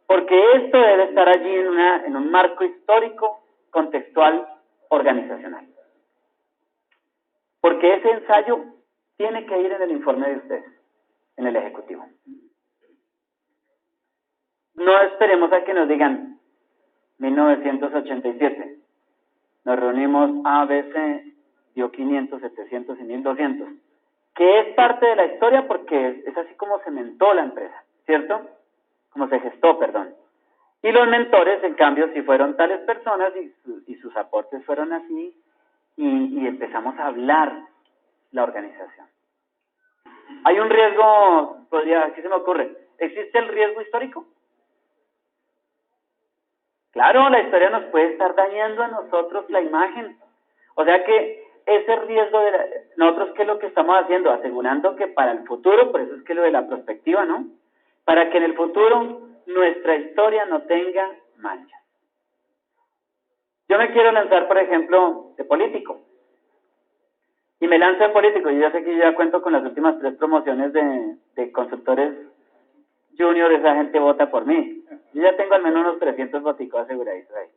Porque esto debe estar allí en un marco histórico, contextual, organizacional. Porque ese ensayo tiene que ir en el informe de ustedes, en el ejecutivo. No esperemos a que nos digan 1987. Nos reunimos ABC, dio 500, 700 y 1200. Que es parte de la historia porque es así como se mentó la empresa, ¿cierto? Como se gestó, perdón. Y los mentores, en cambio, sí fueron tales personas y sus aportes fueron así y empezamos a hablar la organización. Hay un riesgo, ¿qué se me ocurre? ¿Existe el riesgo histórico? Claro, la historia nos puede estar dañando a nosotros la imagen. O sea que ese riesgo nosotros, ¿qué es lo que estamos haciendo? Asegurando que para el futuro, por eso es que lo de la perspectiva, ¿no? Para que en el futuro nuestra historia no tenga manchas. Yo me quiero lanzar, por ejemplo, de político. Y me lanzo de político. Yo ya sé que yo ya cuento con las últimas 3 promociones de consultores junior, esa gente vota por mí. Yo ya tengo al menos unos 300 boticos aseguraditos ahí.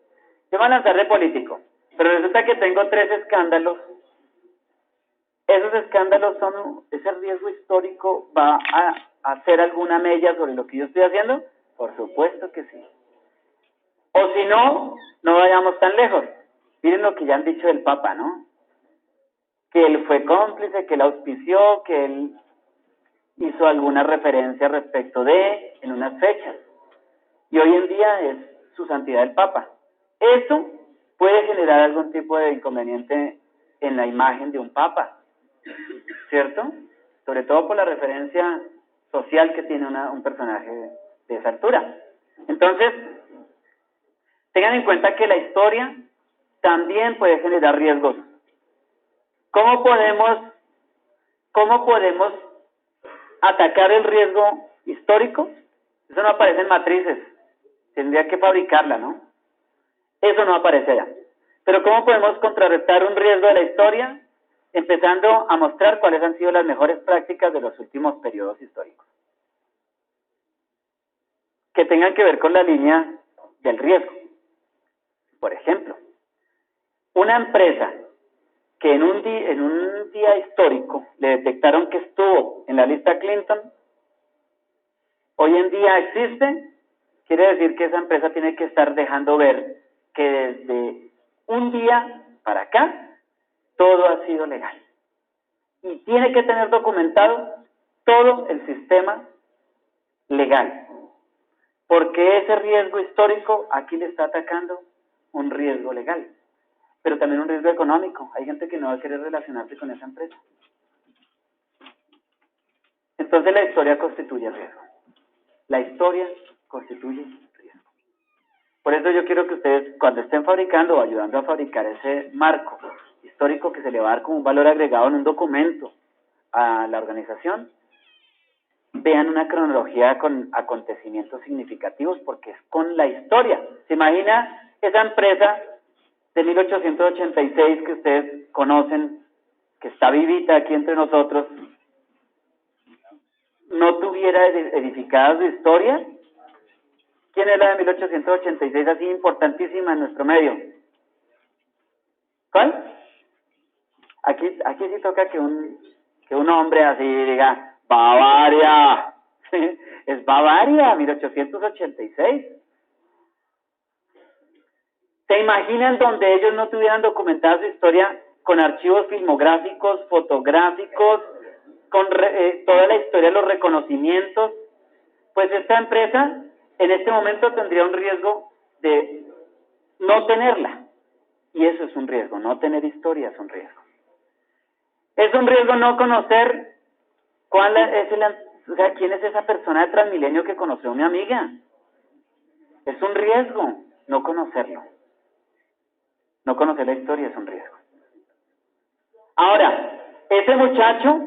Yo me voy a lanzar de político, pero resulta que tengo 3 escándalos. Esos escándalos ese riesgo histórico va a hacer alguna mella sobre lo que yo estoy haciendo. Por supuesto que sí. O si no, no vayamos tan lejos. Miren lo que ya han dicho del Papa, ¿no? Que él fue cómplice, que él auspició, que él hizo alguna referencia respecto en unas fechas. Y hoy en día es su santidad el Papa. Eso puede generar algún tipo de inconveniente en la imagen de un Papa, ¿cierto? Sobre todo por la referencia social que tiene un personaje de esa altura. Entonces, tengan en cuenta que la historia también puede generar riesgos. ¿Cómo podemos atacar el riesgo histórico? Eso no aparece en matrices. Tendría que fabricarla, ¿no? Eso no aparece allá. Pero ¿cómo podemos contrarrestar un riesgo de la historia? Empezando a mostrar cuáles han sido las mejores prácticas de los últimos periodos históricos, que tengan que ver con la línea del riesgo. Por ejemplo, una empresa que en un día histórico le detectaron que estuvo en la lista Clinton, hoy en día existe, quiere decir que esa empresa tiene que estar dejando ver que desde un día para acá todo ha sido legal. Y tiene que tener documentado todo el sistema legal. Porque ese riesgo histórico aquí le está atacando un riesgo legal, pero también un riesgo económico. Hay gente que no va a querer relacionarse con esa empresa. Entonces la historia constituye riesgo. La historia constituye riesgo. Por eso yo quiero que ustedes, cuando estén fabricando o ayudando a fabricar ese marco histórico que se le va a dar como un valor agregado en un documento a la organización, vean una cronología con acontecimientos significativos, porque es con la historia. ¿Se imagina esa empresa de 1886 que ustedes conocen, que está vivita aquí entre nosotros, no tuviera edificada su historia? ¿Quién es la de 1886 así importantísima en nuestro medio? ¿Cuál? Aquí sí toca que un hombre así diga, Bavaria, ¿sí? Es Bavaria, 1886. ¿Se imaginan donde ellos no tuvieran documentada su historia con archivos filmográficos, fotográficos, con toda la historia de los reconocimientos? Pues esta empresa en este momento tendría un riesgo de no tenerla. Y eso es un riesgo, no tener historia es un riesgo. Es un riesgo no conocer quién es esa persona de Transmilenio que conoció a mi amiga. Es un riesgo no conocerlo. No conocer la historia es un riesgo. Ahora, ese muchacho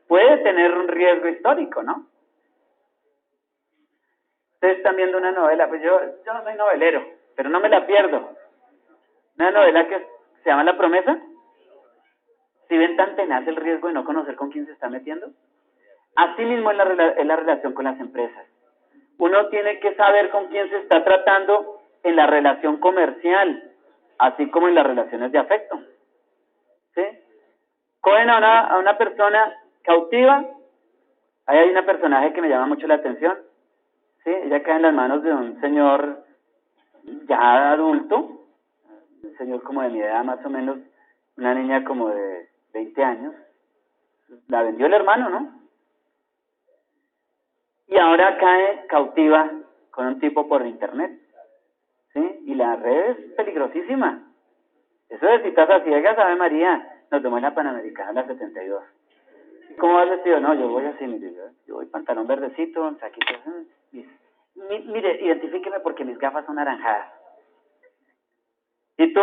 puede tener un riesgo histórico, ¿no? Ustedes están viendo una novela, pues yo no soy novelero, pero no me la pierdo. Una novela que se llama La Promesa. ¿Sí ven tan tenaz el riesgo de no conocer con quién se está metiendo? Así mismo es la relación con las empresas. Uno tiene que saber con quién se está tratando en la relación comercial, así como en las relaciones de afecto. ¿Sí? Cogen a una persona cautiva. Ahí hay una personaje que me llama mucho la atención. ¿Sí? Ella cae en las manos de un señor ya adulto, un señor como de mi edad más o menos, una niña como de 20 años. La vendió el hermano, ¿no? Y ahora cae cautiva con un tipo por internet. ¿Sí? Y la red es peligrosísima. Eso de citas a ciegas, Ave María, nos vemos en la Panamericana en la 72. ¿Cómo vas vestido? No, yo voy así, mire, yo voy pantalón verdecito, saquito. Mire, identifíqueme porque mis gafas son naranjadas. ¿Y tú?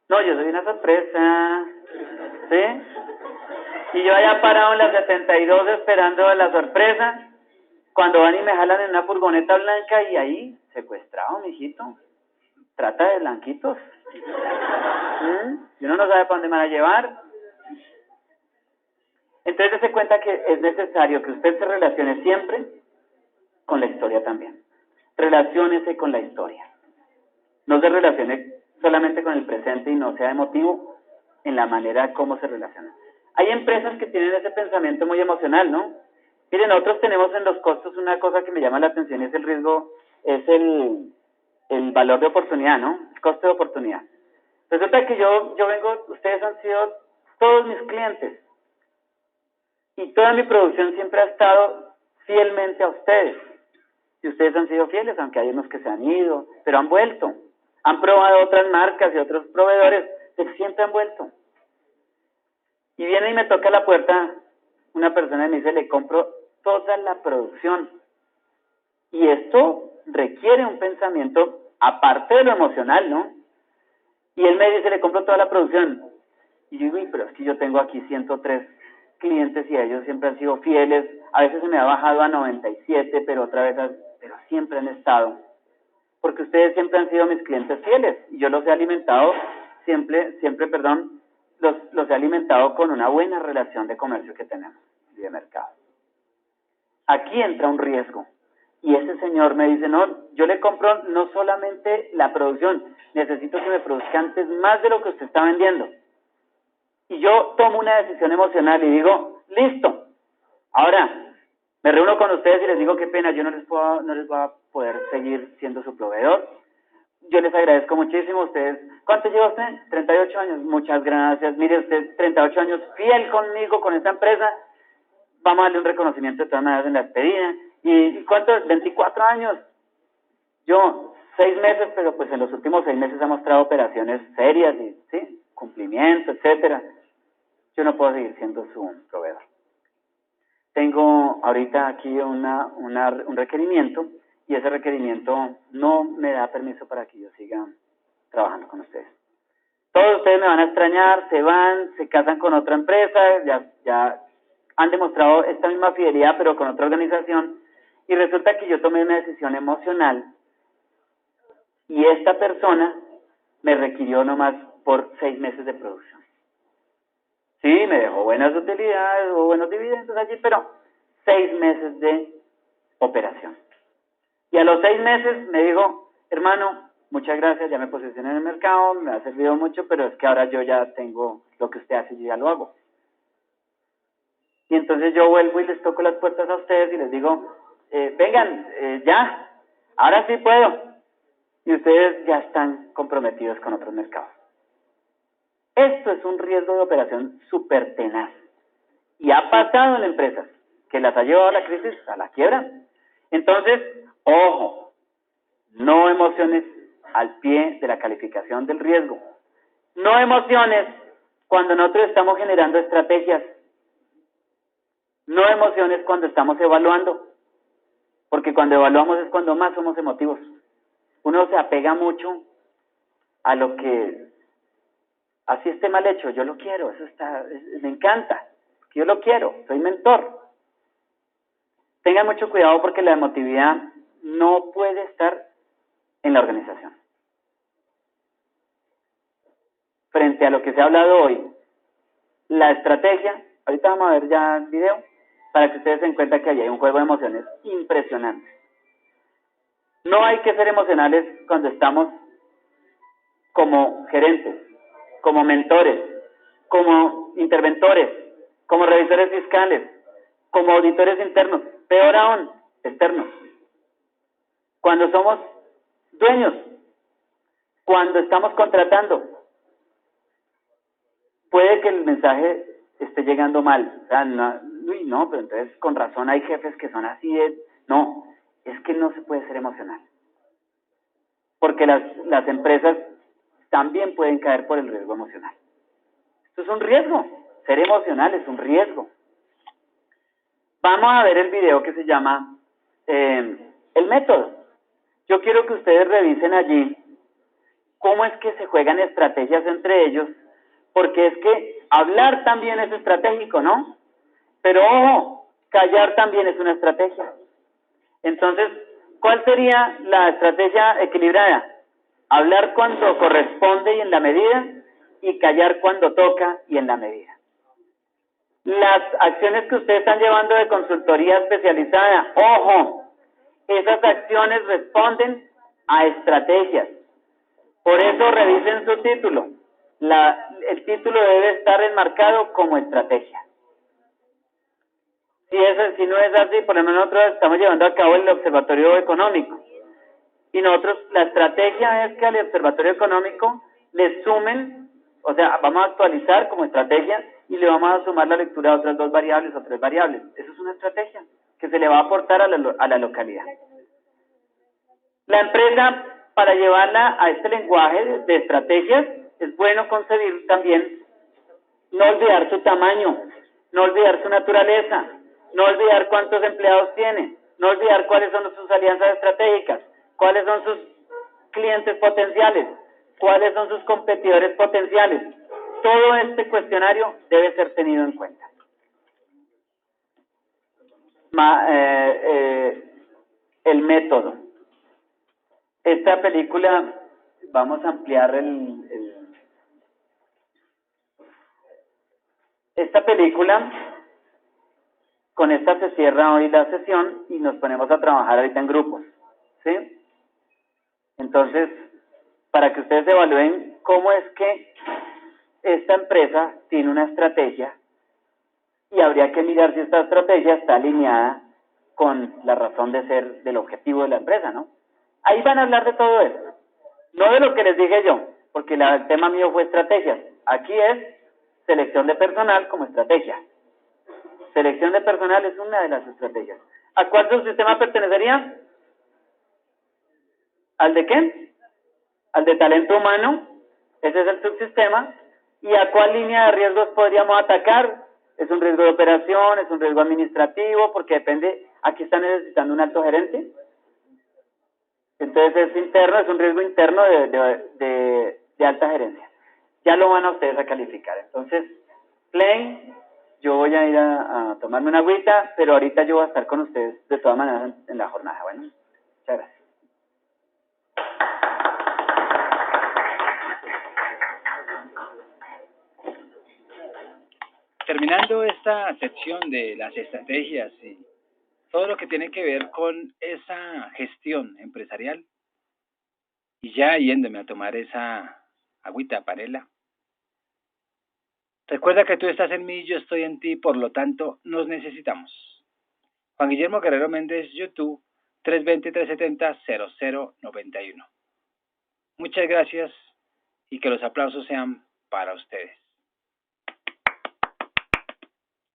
No, yo soy una sorpresa. ¿Sí? Y yo allá parado en la 72 esperando la sorpresa, cuando van y me jalan en una furgoneta blanca y ahí, secuestrado, mijito. Trata de blanquitos. Y uno no sabe para dónde me van a llevar. Entonces se cuenta que es necesario que usted se relacione siempre con la historia también. Relaciónese con la historia. No se relacione solamente con el presente y no sea emotivo en la manera como se relaciona. Hay empresas que tienen ese pensamiento muy emocional, ¿no? Miren, nosotros tenemos en los costos una cosa que me llama la atención, es el riesgo, es el valor de oportunidad, ¿no? El costo de oportunidad. Resulta que yo vengo, ustedes han sido todos mis clientes. Y toda mi producción siempre ha estado fielmente a ustedes. Y ustedes han sido fieles, aunque hay unos que se han ido, pero han vuelto. Han probado otras marcas y otros proveedores, pero siempre han vuelto. Y viene y me toca la puerta una persona y me dice, le compro toda la producción. Y esto requiere un pensamiento aparte de lo emocional, ¿no? Y él me dice, le compro toda la producción. Y yo digo, pero es que yo tengo aquí 103 clientes y ellos siempre han sido fieles. A veces se me ha bajado a 97, pero otra vez, pero siempre han estado. Porque ustedes siempre han sido mis clientes fieles. Y yo los he alimentado, los he alimentado con una buena relación de comercio que tenemos y de mercado. Aquí entra un riesgo. Y ese señor me dice, no, yo le compro no solamente la producción, necesito que me produzca antes más de lo que usted está vendiendo. y yo tomo una decisión emocional y digo, listo, ahora me reúno con ustedes y les digo, qué pena, yo no les voy a poder seguir siendo su proveedor. Yo les agradezco muchísimo a ustedes. ¿Cuánto lleva usted? 38 años. Muchas gracias. Mire usted, 38 años fiel conmigo, con esta empresa. Vamos a darle un reconocimiento de todas maneras en la despedida. ¿Y cuánto es? 24 años. Yo, 6 meses, pero pues en los últimos 6 meses ha mostrado operaciones serias y, ¿sí? Cumplimiento, etcétera. Yo no puedo seguir siendo su proveedor. Tengo ahorita aquí un requerimiento y ese requerimiento no me da permiso para que yo siga trabajando con ustedes. Todos ustedes me van a extrañar, se van, se casan con otra empresa, ya han demostrado esta misma fidelidad pero con otra organización y resulta que yo tomé una decisión emocional y esta persona me requirió nomás por 6 meses de producción. Sí, me dejó buenas utilidades o buenos dividendos allí, pero 6 meses de operación. Y a los 6 meses me dijo, hermano, muchas gracias, ya me posicioné en el mercado, me ha servido mucho, pero es que ahora yo ya tengo lo que usted hace y ya lo hago. Y entonces yo vuelvo y les toco las puertas a ustedes y les digo, vengan, ya, ahora sí puedo. Y ustedes ya están comprometidos con otros mercados. Esto es un riesgo de operación súper tenaz. Y ha pasado en empresas que las ha llevado a la crisis, a la quiebra. Entonces, ojo, no emociones al pie de la calificación del riesgo. No emociones cuando nosotros estamos generando estrategias. No emociones cuando estamos evaluando. Porque cuando evaluamos es cuando más somos emotivos. Uno se apega mucho a lo que, así esté mal hecho, yo lo quiero, me encanta, yo lo quiero, soy mentor. Tengan mucho cuidado porque la emotividad no puede estar en la organización. Frente a lo que se ha hablado hoy, la estrategia, ahorita vamos a ver ya el video, para que ustedes se den cuenta que ahí hay un juego de emociones impresionante. No hay que ser emocionales cuando estamos como gerentes, como mentores, como interventores, como revisores fiscales, como auditores internos, peor aún, externos. Cuando somos dueños, cuando estamos contratando, puede que el mensaje esté llegando mal. O sea, no, pero entonces con razón hay jefes que son así no, es que no se puede ser emocional. Porque las empresas también pueden caer por el riesgo emocional. Esto es un riesgo. Ser emocional es un riesgo. Vamos a ver el video que se llama El método. Yo quiero que ustedes revisen allí cómo es que se juegan estrategias entre ellos, porque es que hablar también es estratégico, ¿no? Pero ojo, callar también es una estrategia. Entonces, ¿cuál sería la estrategia equilibrada? Hablar cuando corresponde y en la medida, y callar cuando toca y en la medida. Las acciones que ustedes están llevando de consultoría especializada, ojo, esas acciones responden a estrategias. Por eso revisen su título. El título debe estar enmarcado como estrategia. Si no es así, por lo menos nosotros estamos llevando a cabo el observatorio económico. Y nosotros, la estrategia es que al observatorio económico le sumen, o sea, vamos a actualizar como estrategia y le vamos a sumar la lectura de otras 2 variables o 3 variables. Eso es una estrategia que se le va a aportar a la localidad. La empresa, para llevarla a este lenguaje de estrategias, es bueno concebir también, no olvidar su tamaño, no olvidar su naturaleza, no olvidar cuántos empleados tiene, no olvidar cuáles son sus alianzas estratégicas, cuáles son sus clientes potenciales, cuáles son sus competidores potenciales. Todo este cuestionario debe ser tenido en cuenta. El método. Esta película, vamos a ampliar esta película, con esta se cierra hoy la sesión y nos ponemos a trabajar ahorita en grupos, ¿sí? Entonces, para que ustedes evalúen cómo es que esta empresa tiene una estrategia y habría que mirar si esta estrategia está alineada con la razón de ser del objetivo de la empresa, ¿no? Ahí van a hablar de todo eso, no de lo que les dije yo, porque el tema mío fue estrategias. Aquí es selección de personal como estrategia. Selección de personal es una de las estrategias. ¿A cuál subsistema pertenecería? ¿Al de qué? Al de talento humano. Ese es el subsistema. ¿Y a cuál línea de riesgos podríamos atacar? ¿Es un riesgo de operación? ¿Es un riesgo administrativo? Porque depende, aquí están necesitando un alto gerente. Entonces es interno, es un riesgo interno de alta gerencia. Ya lo van a ustedes a calificar. Entonces, plain, yo voy a ir a tomarme una agüita, pero ahorita yo voy a estar con ustedes de todas maneras en la jornada. Bueno, muchas gracias. Terminando esta sección de las estrategias y todo lo que tiene que ver con esa gestión empresarial, y ya yéndome a tomar esa agüita panela. Recuerda que tú estás en mí, yo estoy en ti, por lo tanto, nos necesitamos. Juan Guillermo Guerrero Méndez, YouTube, 320-370-0091. Muchas gracias y que los aplausos sean para ustedes.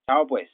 Chao pues.